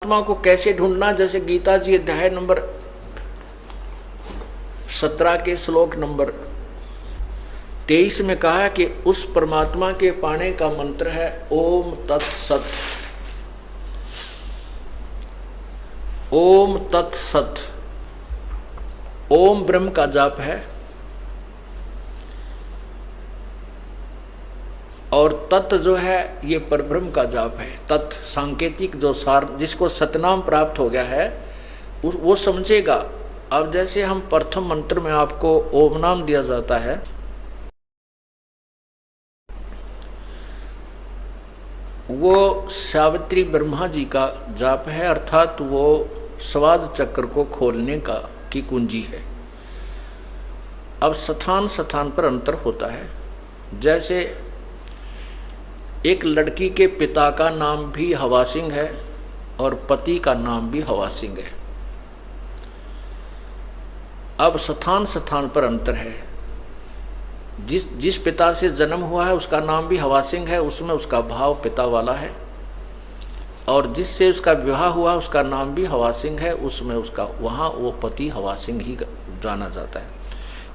आत्मा को कैसे ढूंढना, जैसे गीता जी अध्याय नंबर 17 के श्लोक नंबर 23 में कहा है कि उस परमात्मा के पाने का मंत्र है ओम तत्सत। ओम तत्सत, ओम ब्रह्म का जाप है और तत् जो है ये परब्रह्म का जाप है। तत् सांकेतिक जो सार जिसको सतनाम प्राप्त हो गया है वो समझेगा। अब जैसे हम प्रथम मंत्र में आपको ओम नाम दिया जाता है, वो सावित्री ब्रह्मा जी का जाप है, अर्थात वो स्वाद चक्र को खोलने की कुंजी है। अब स्थान स्थान पर अंतर होता है। जैसे एक लड़की के पिता का नाम भी हवा सिंह है और पति का नाम भी हवा सिंह है। अब स्थान स्थान पर अंतर है। जिस पिता से जन्म हुआ है उसका नाम भी हवा सिंह है, उसमें उसका भाव पिता वाला है, और जिससे उसका विवाह हुआ उसका नाम भी हवा सिंह है, उसमें उसका वहाँ वो पति हवा सिंह ही जाना जाता है।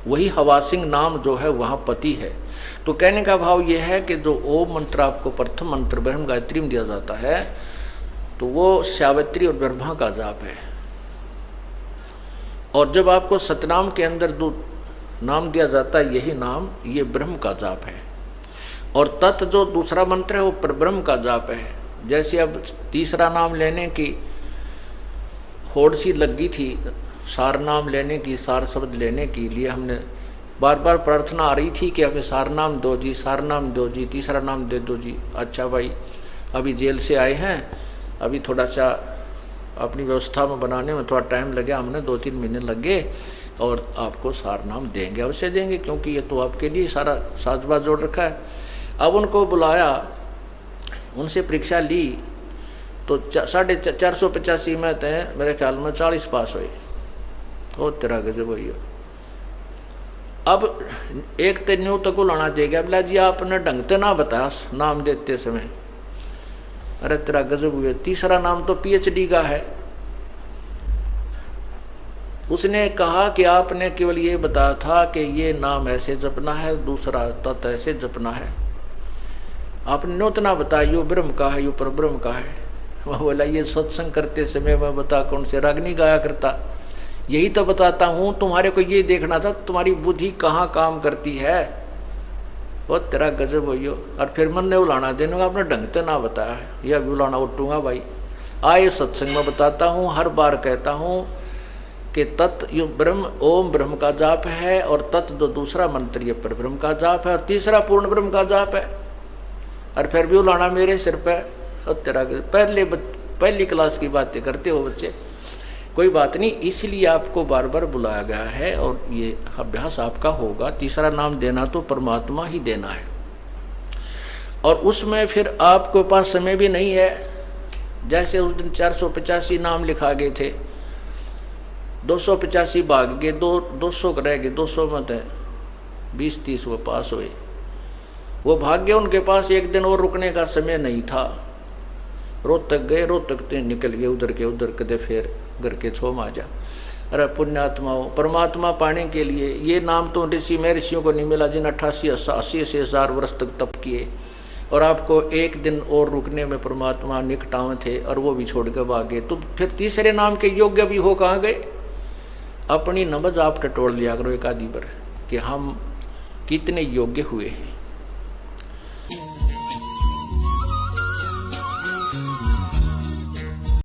वही हवा सिंह नाम जो है वहाँ पति है। तो कहने का भाव ये है कि जो ओम मंत्र आपको प्रथम मंत्र ब्रह्म गायत्री में दिया जाता है तो वो सावित्री और ब्रह्मा का जाप है। और जब आपको सतनाम के अंदर जो नाम दिया जाता है यही नाम ये ब्रह्म का जाप है। और तत् जो दूसरा मंत्र है वो परब्रह्म का जाप है। जैसे अब तीसरा नाम लेने की होड़ सी लगी थी, सार नाम लेने की, सार शब्द लेने के लिए हमने बार बार प्रार्थना आ रही थी कि हमें सार नाम दो जी, सार नाम दो जी, तीसरा नाम दे दो जी। अच्छा भाई, अभी जेल से आए हैं, अभी थोड़ा सा अपनी व्यवस्था में बनाने में थोड़ा टाइम लगे, हमने 2-3 महीने लग गए और आपको सार नाम देंगे, अवश्य देंगे, क्योंकि ये तो आपके लिए सारा साजबाज जोड़ रखा है। अब उनको बुलाया, उनसे परीक्षा ली तो 485 में थे, मेरे ख्याल में 40 पास हुए। ओ तेरा गजब भैया। अब एक तेन्यू तक को लाना देगा, बोला जी आपने ढंग से ना बताया नाम देते समय। अरे तेरा गजब हुए, तीसरा नाम तो पीएचडी का है। उसने कहा कि आपने केवल ये बताया था कि ये नाम ऐसे जपना है, दूसरा तत् ऐसे जपना है, आपने नोतना बताया यो ब्रह्म का है, यो परब्रह्म का है। वह बोला ये सत्संग करते समय मैं बता कौन से रागनी गाया करता, यही तो बताता हूँ, तुम्हारे को ये देखना था तुम्हारी बुद्धि कहाँ काम करती है। वो तेरा गजब हो यो। और फिर मन ने उलाना देने आपने ढंग से ना बताया है, यह भी उलाना उठूंगा भाई। आए सत्संग में बताता हूँ, हर बार कहता हूँ कि तत् यो ब्रह्म ओम ब्रह्म का जाप है, और तत् जो दूसरा मंत्र ये पर ब्रह्म का जाप है, और तीसरा पूर्ण ब्रह्म का जाप है। और फिर भी उलाना मेरे सिर पे। तेरा पहली क्लास की बातें करते हो बच्चे, कोई बात नहीं, इसलिए आपको बार बार बुलाया गया है और ये अभ्यास आपका होगा। तीसरा नाम देना तो परमात्मा ही देना है, और उसमें फिर आपके पास समय भी नहीं है। जैसे उस दिन 485 नाम लिखा गए थे, 285 भाग गए, 200 रह गए, 200 में थे 20-30 वो पास हुए, वो भाग्य उनके पास एक दिन और रुकने का समय नहीं था। रोहतक गए, रोहतक तो निकल गए उधर के उधर, कदे फिर घर के छो में आ जा। अरे पुण्यात्माओं, परमात्मा पाने के लिए ये नाम तो ऋषि में ऋषियों को नहीं मिला जिन 88-80 हजार वर्ष तक तप किए, और आपको एक दिन और रुकने में परमात्मा निकटाव थे और वो भी छोड़ के भागे। तो फिर तीसरे नाम के योग्य भी हो कहाँ गए? अपनी नमज आप टटोल लिया करो एक आदि पर कि हम कितने योग्य हुए हैं।